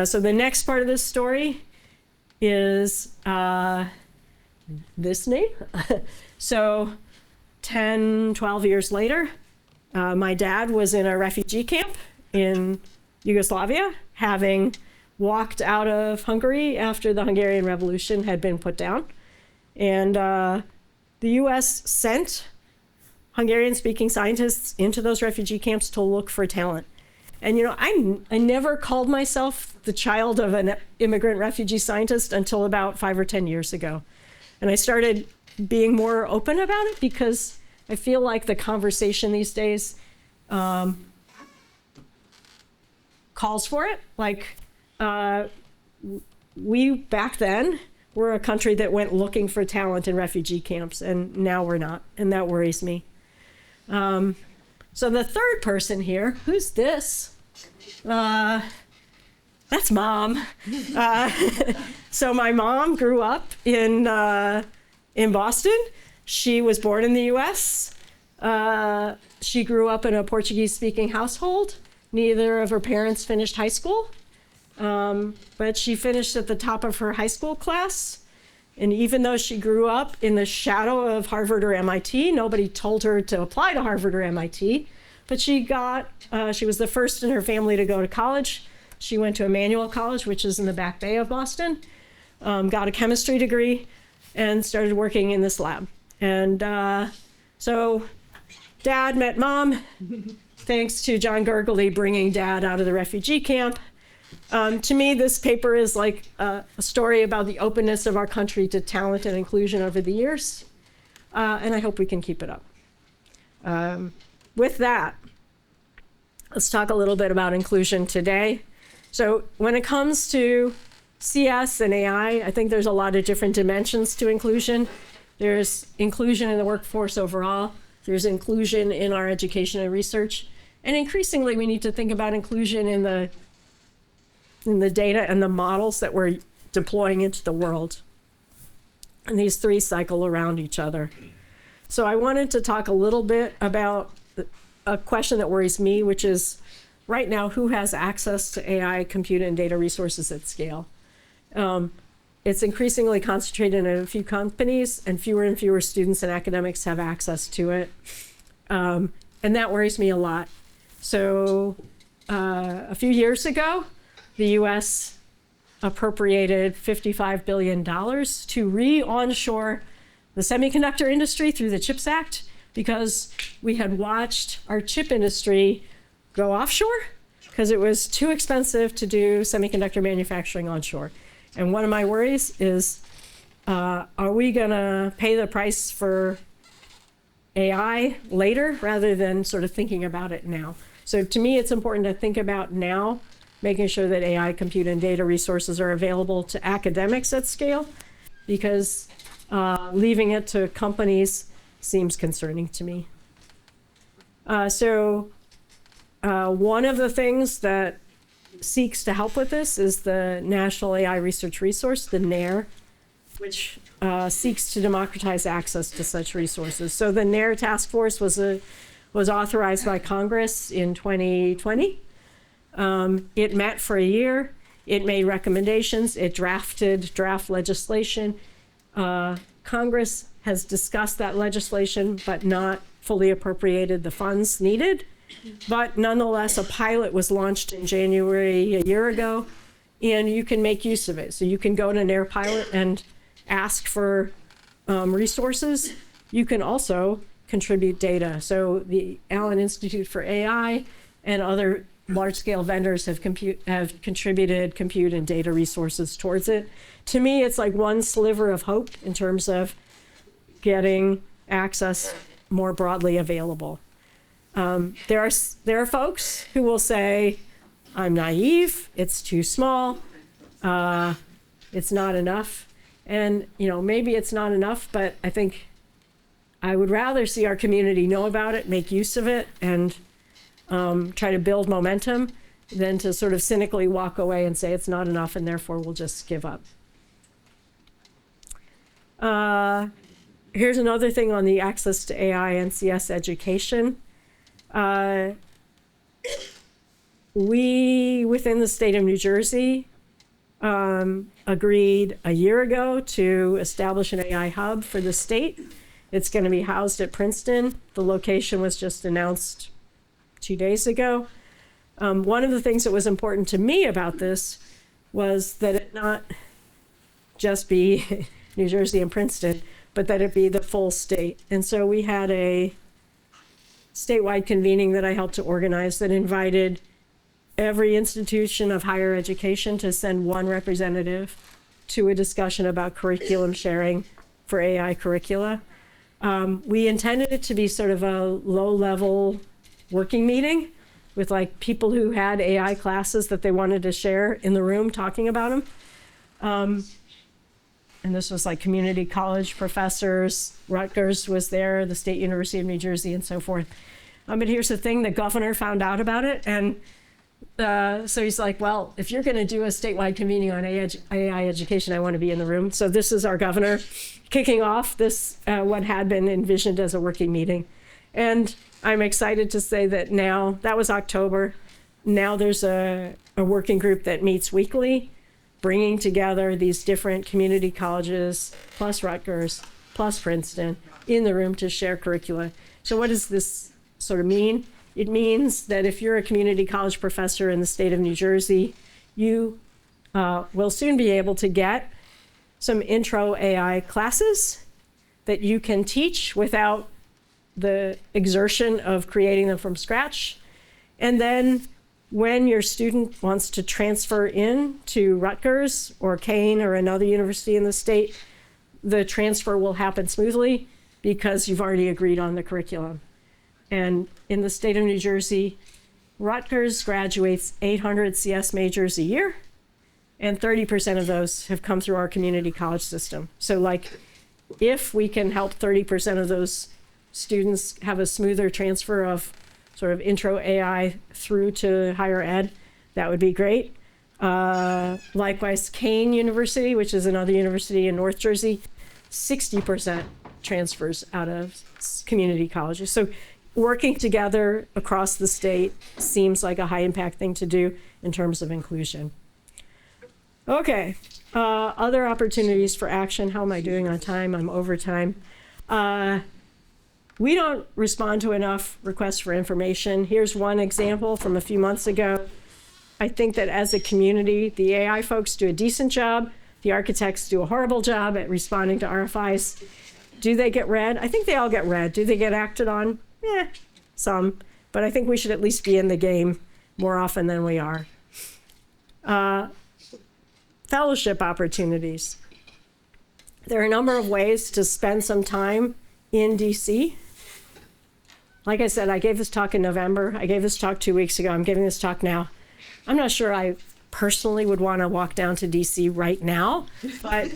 So the next part of this story is this name. So 10, 12 years later, my dad was in a refugee camp in Yugoslavia, having walked out of Hungary after the Hungarian Revolution had been put down. And the US sent Hungarian-speaking scientists into those refugee camps to look for talent. And, you know, I never called myself the child of an immigrant refugee scientist until about 5 or 10 years ago. And I started being more open about it because I feel like the conversation these days calls for it. Like, we back then were a country that went looking for talent in refugee camps, and now we're not, and that worries me. So the third person here, who's this? That's Mom. So my mom grew up in Boston. She was born in the U.S. She grew up in a Portuguese-speaking household. Neither of her parents finished high school, but she finished at the top of her high school class. And even though she grew up in the shadow of Harvard or MIT, nobody told her to apply to Harvard or MIT. But she was the first in her family to go to college. She went to Emmanuel College, which is in the Back Bay of Boston, got a chemistry degree, and started working in this lab. And so Dad met Mom, thanks to John Gergely bringing Dad out of the refugee camp. To me, this paper is like a story about the openness of our country to talent and inclusion over the years, and I hope we can keep it up. With that, let's talk a little bit about inclusion today. So when it comes to CS and AI, I think there's a lot of different dimensions to inclusion. There's inclusion in the workforce overall. There's inclusion in our education and research. And increasingly, we need to think about inclusion in the data and the models that we're deploying into the world. And these three cycle around each other. So I wanted to talk a little bit about a question that worries me, which is right now, who has access to AI, compute, and data resources at scale? It's increasingly concentrated in a few companies, and fewer students and academics have access to it. And that worries me a lot. So a few years ago, the US appropriated $55 billion to re-onshore the semiconductor industry through the CHIPS Act, because we had watched our chip industry go offshore because it was too expensive to do semiconductor manufacturing onshore. And one of my worries is, are we gonna pay the price for AI later rather than sort of thinking about it now? So to me, it's important to think about now, making sure that AI, compute, and data resources are available to academics at scale, because leaving it to companies seems concerning to me. One of the things that seeks to help with this is the National AI Research Resource, the NARE, which seeks to democratize access to such resources. So the NARE task force was authorized by Congress in 2020. It met for a year. It made recommendations. It drafted draft legislation. Congress has discussed that legislation, but not fully appropriated the funds needed. But nonetheless, a pilot was launched in January a year ago, and you can make use of it. So you can go to NARE pilot and ask for resources. You can also contribute data. So the Allen Institute for AI and other large-scale vendors have contributed compute and data resources towards it. To me, it's like one sliver of hope in terms of getting access more broadly available. There are folks who will say, I'm naive, it's too small, it's not enough. And maybe it's not enough, but I think I would rather see our community know about it, make use of it, and try to build momentum than to sort of cynically walk away and say it's not enough and therefore we'll just give up. Here's another thing on the access to AI and CS education. Uh, we, within the state of New Jersey, agreed a year ago to establish an AI hub for the state. It's going to be housed at Princeton. The location was just announced 2 days ago. One of the things that was important to me about this was that it not just be New Jersey and Princeton, but that it be the full state. And so we had a statewide convening that I helped to organize that invited every institution of higher education to send one representative to a discussion about curriculum sharing for AI curricula. We intended it to be sort of a low-level working meeting with like people who had AI classes that they wanted to share in the room talking about them. And this was like community college professors, Rutgers was there, the State University of New Jersey, and so forth. But here's the thing, the governor found out about it, and so he's like, well, if you're going to do a statewide convening on AI education, I want to be in the room. So this is our governor kicking off this, what had been envisioned as a working meeting. And I'm excited to say that now, that was October, now there's a working group that meets weekly, bringing together these different community colleges, plus Rutgers, plus Princeton, in the room to share curricula. So what does this sort of mean? It means that if you're a community college professor in the state of New Jersey, you will soon be able to get some intro AI classes that you can teach without the exertion of creating them from scratch. And then when your student wants to transfer in to Rutgers or Kane or another university in the state, the transfer will happen smoothly because you've already agreed on the curriculum. And in the state of New Jersey, Rutgers graduates 800 CS majors a year, and 30% of those have come through our community college system. So like, if we can help 30% of those students have a smoother transfer of sort of intro AI through to higher ed, that would be great. Likewise, Kane University, which is another university in North Jersey, 60% transfers out of community colleges. So working together across the state seems like a high impact thing to do in terms of inclusion. Okay, other opportunities for action. How am I doing on time? I'm over time. We don't respond to enough requests for information. Here's one example from a few months ago. I think that as a community, the AI folks do a decent job. The architects do a horrible job at responding to RFIs. Do they get read? I think they all get read. Do they get acted on? Some. But I think we should at least be in the game more often than we are. Fellowship opportunities. There are a number of ways to spend some time in DC. Like I said, I gave this talk in November. I gave this talk 2 weeks ago. I'm giving this talk now. I'm not sure I personally would want to walk down to DC right now, but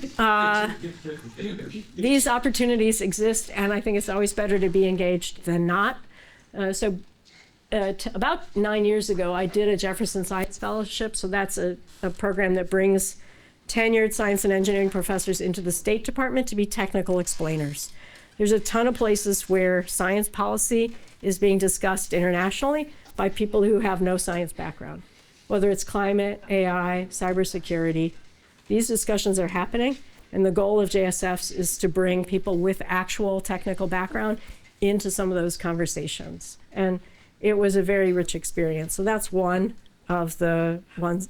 these opportunities exist, and I think it's always better to be engaged than not. About 9 years ago, I did a Jefferson Science Fellowship, so that's a program that brings tenured science and engineering professors into the State Department to be technical explainers. There's a ton of places where science policy is being discussed internationally by people who have no science background, whether it's climate, AI, cybersecurity. These discussions are happening, and the goal of JSFs is to bring people with actual technical background into some of those conversations. And it was a very rich experience. So that's one of the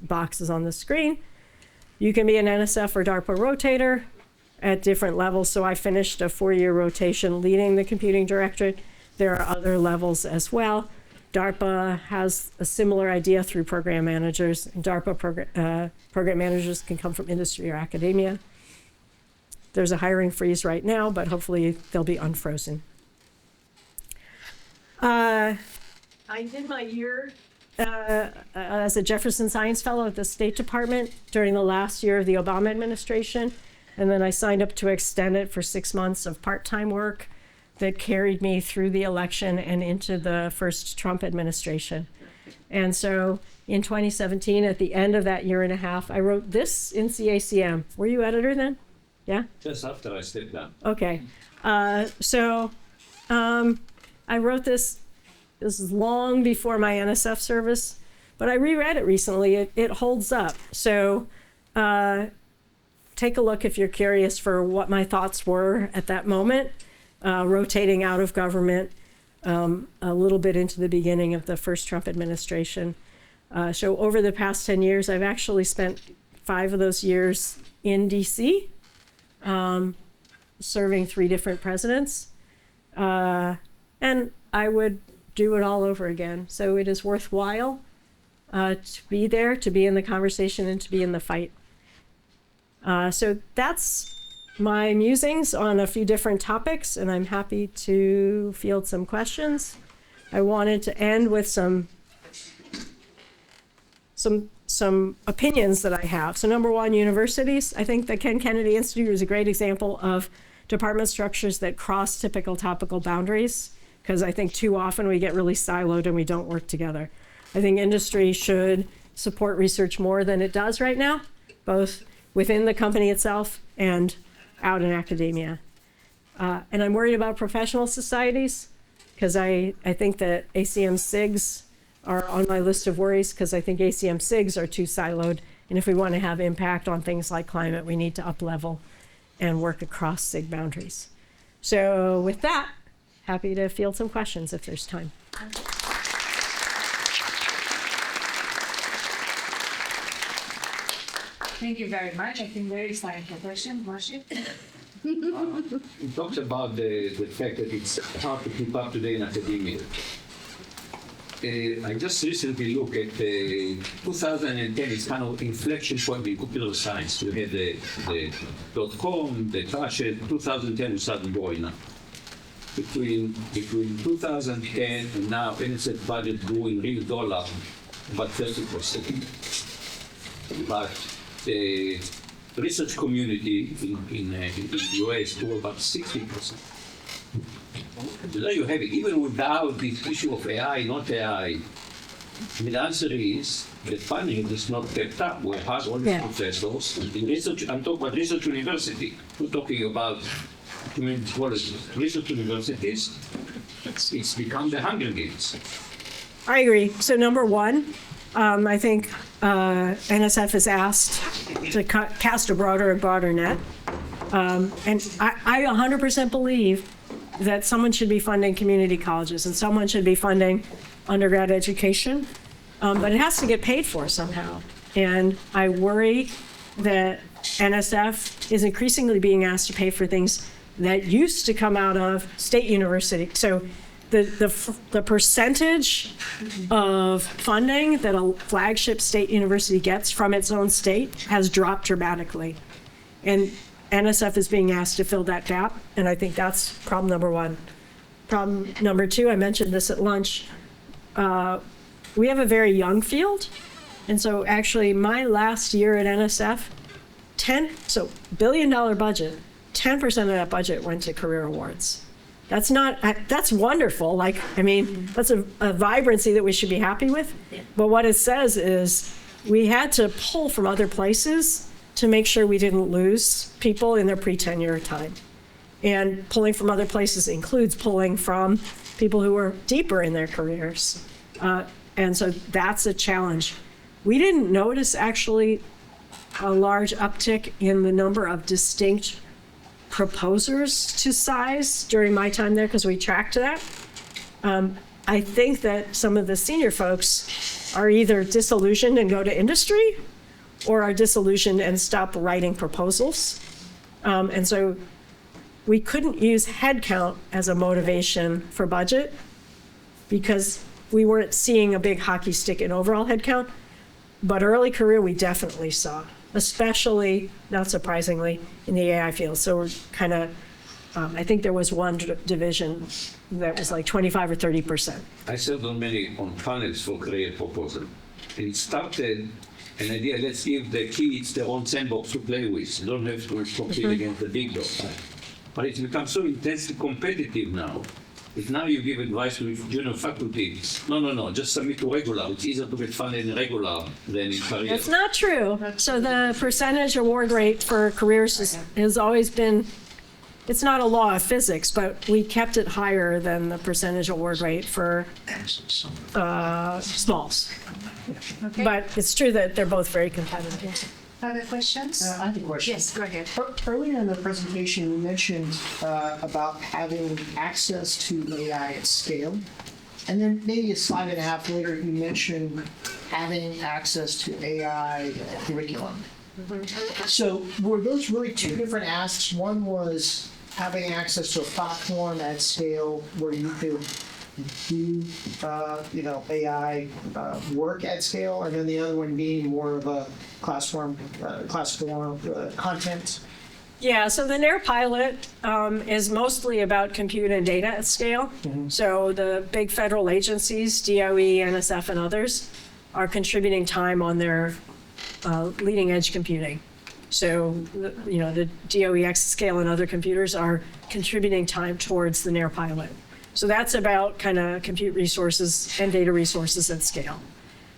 boxes on the screen. You can be an NSF or DARPA rotator at different levels. So I finished a 4-year rotation leading the computing directorate. There are other levels as well. DARPA has a similar idea through program managers. DARPA program managers can come from industry or academia. There's a hiring freeze right now, but hopefully they'll be unfrozen. I did my year as a Jefferson Science Fellow at the State Department during the last year of the Obama administration. And then I signed up to extend it for 6 months of part-time work that carried me through the election and into the first Trump administration. And so in 2017, at the end of that year and a half, I wrote this in CACM. Were you editor then? Yeah? Just after I stepped down. Okay. I wrote this This is long before my NSF service, but I reread it recently. It holds up. So take a look if you're curious for what my thoughts were at that moment, rotating out of government a little bit into the beginning of the first Trump administration. So over the past 10 years, I've actually spent 5 of those years in DC, serving 3 different presidents. And I would do it all over again. So it is worthwhile to be there, to be in the conversation, and to be in the fight. So that's my musings on a few different topics, and I'm happy to field some questions. I wanted to end with some opinions that I have. So number one, universities. I think the Ken Kennedy Institute is a great example of department structures that cross typical topical boundaries, because I think too often we get really siloed and we don't work together. I think industry should support research more than it does right now, both within the company itself and out in academia. And I'm worried about professional societies, because I think that ACM SIGs are on my list of worries, because I think ACM SIGs are too siloed. And if we want to have impact on things like climate, we need to up-level and work across SIG boundaries. So with that, happy to field some questions if there's time. Thank you very much. I think very insightful question, Marcia. You talked about the fact that it's hard to keep up today in academia. I just recently looked at 2010, it's kind of inflection point in computer science. You had the .com, the Tashet, 2010 we started going up. Between 2010 and now, NSF budget grew in real dollar about 30%. But the research community in the US grew about 60%. There you have it. Even without this issue of AI, not AI, the answer is the funding is not kept up. We have all these professors. In research, I'm talking about research university. We're talking about community colleges. Research universities, it's become the Hunger Games. I agree. So number one, I think NSF is asked to cast a broader and broader net. And I 100% believe that someone should be funding community colleges and someone should be funding undergrad education, but it has to get paid for somehow. And I worry that NSF is increasingly being asked to pay for things that used to come out of state university. So the percentage of funding that a flagship state university gets from its own state has dropped dramatically. And NSF is being asked to fill that gap, and I think that's problem number one. Problem number two, I mentioned this at lunch, we have a very young field, and so actually my last year at NSF, $1 billion budget, 10% of that budget went to career awards. That's wonderful. That's a vibrancy that we should be happy with. But what it says is we had to pull from other places to make sure we didn't lose people in their pre-tenure time. And pulling from other places includes pulling from people who are deeper in their careers. And so that's a challenge. We didn't notice actually a large uptick in the number of distinct proposers to size during my time there, because we tracked that. I think that some of the senior folks are either disillusioned and go to industry, or are disillusioned and stop writing proposals. And so we couldn't use headcount as a motivation for budget because we weren't seeing a big hockey stick in overall headcount. But early career, we definitely saw, especially, not surprisingly, in the AI field. So we're kind of, I think there was one division that was like 25 or 30%. I served on panels for career proposal. And it started an idea, let's give the kids their own sandbox to play with. You don't have to compete against the big dog. But it's become so intensely competitive now. If now you give advice to junior faculty, no, just submit to regular. It's easier to get funded in regular than in career. That's not true. So the percentage award rate for careers has always been it's not a law of physics, but we kept it higher than the percentage award rate for smalls. Okay. But it's true that they're both very competitive. Other questions? I have a question. Yes, go ahead. Earlier in the presentation, you mentioned about having access to AI at scale. And then maybe a slide and a half later, you mentioned having access to AI curriculum. So were those really two different asks? One was having access to a platform at scale where you could do, AI work at scale, and then the other one being more of a class form content. Yeah, so the NAIR pilot is mostly about compute and data at scale. So the big federal agencies, DOE, NSF, and others, are contributing time on their leading edge computing. So, the DOE Exascale and other computers are contributing time towards the NAIR pilot. So that's about kind of compute resources and data resources at scale.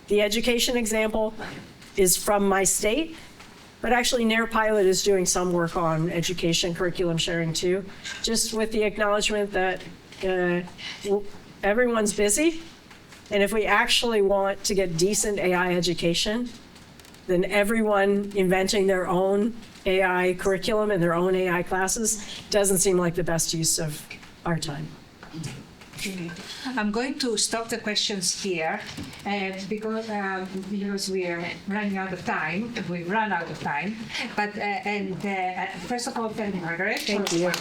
The education example is from my state, but actually NAIR pilot is doing some work on education curriculum sharing too, just with the acknowledgement that everyone's busy. And if we actually want to get decent AI education, then everyone inventing their own AI curriculum and their own AI classes doesn't seem like the best use of our time. Okay. I'm going to stop the questions here, and because we are running out of time. We run out of time. But first of all, thank you, Margaret. Thank you.